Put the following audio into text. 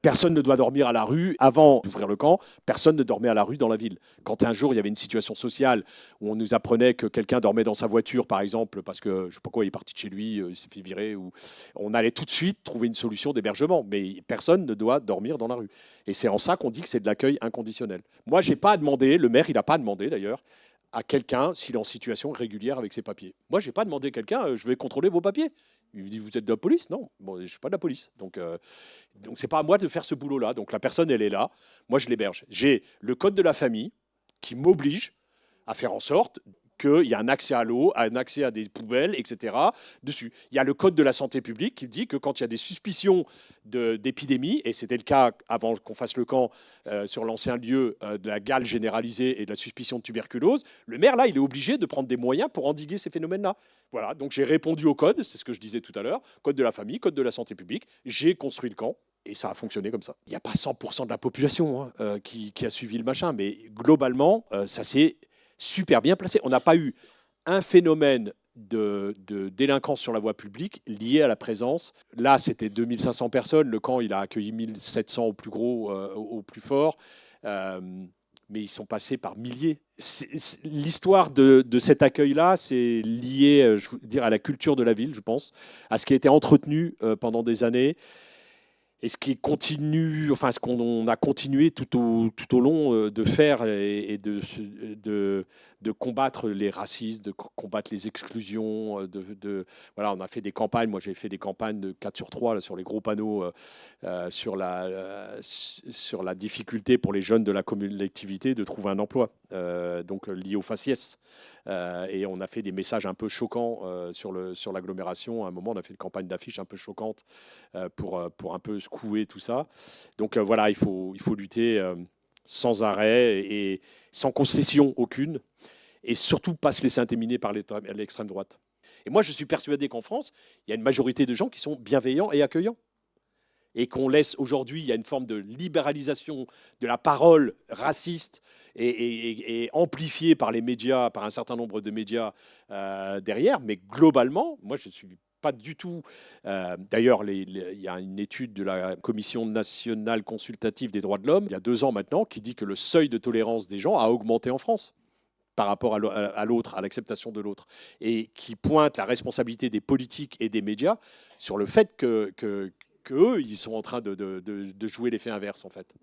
Personne ne doit dormir à la rue. Avant d'ouvrir le camp, personne ne dormait à la rue dans la ville. Quand un jour, il y avait une situation sociale où on nous apprenait que quelqu'un dormait dans sa voiture, par exemple, parce que, je ne sais pas quoi, il est parti de chez lui, il s'est fait virer, ou on allait tout de suite trouver une solution d'hébergement. Mais personne ne doit dormir dans la rue. Et c'est en ça qu'on dit que c'est de l'accueil inconditionnel. Moi, j'ai pas à demander, le maire, il n'a pas demandé d'ailleurs, à quelqu'un s'il est en situation régulière avec ses papiers. Moi, j'ai pas demandé à quelqu'un, je vais contrôler vos papiers. Il me dit, vous êtes de la police? Non, bon, je ne suis pas de la police. Donc c'est pas à moi de faire ce boulot-là. Donc la personne, elle est là. Moi, je l'héberge. J'ai le code de la famille qui m'oblige à faire en sorte qu'il y a un accès à l'eau, un accès à des poubelles, etc. dessus. Il y a le code de la santé publique qui dit que quand il y a des suspicions d'épidémie, et c'était le cas avant qu'on fasse le camp sur l'ancien lieu de la gale généralisée et de la suspicion de tuberculose, le maire, là, il est obligé de prendre des moyens pour endiguer ces phénomènes-là. Voilà, donc j'ai répondu au code, c'est ce que je disais tout à l'heure, code de la famille, code de la santé publique, j'ai construit le camp, et ça a fonctionné comme ça. Il n'y a pas 100% de la population qui a suivi le machin, mais globalement, ça s'est super bien placé. On n'a pas eu un phénomène de délinquance sur la voie publique lié à la présence. Là, c'était 2500 personnes. Le camp, il a accueilli 1700 au plus gros, au plus fort. Euh, mais ils sont passés par milliers. L'histoire de cet accueil-là, c'est lié, je veux dire, à la culture de la ville, je pense, à ce qui a été entretenu pendant des années. Et ce qui continue, enfin, ce qu'on a continué tout au long de faire et de combattre les racismes, de combattre les exclusions, voilà, on a fait des campagnes. Moi, j'ai fait des campagnes de 4 sur 3 là, sur les gros panneaux sur la difficulté pour les jeunes de la collectivité de trouver un emploi, donc lié au faciès. Et on a fait des messages un peu choquants sur l'agglomération. À un moment, on a fait une campagne d'affiches un peu choquante pour un peu secouer tout ça. Donc voilà, il faut lutter sans arrêt et sans concession aucune, et surtout pas se laisser intimider par l'extrême droite. Et moi, je suis persuadé qu'en France, il y a une majorité de gens qui sont bienveillants et accueillants. Et qu'on laisse aujourd'hui, il y a une forme de libéralisation de la parole raciste et amplifiée par les médias, par un certain nombre de médias derrière. Mais globalement, moi, je ne suis pas du tout. D'ailleurs, il y a une étude de la Commission nationale consultative des droits de l'homme, il y a 2 ans maintenant, qui dit que le seuil de tolérance des gens a augmenté en France par rapport à l'autre, à l'acceptation de l'autre, et qui pointe la responsabilité des politiques et des médias sur le fait que eux, ils sont en train de jouer l'effet inverse, en fait.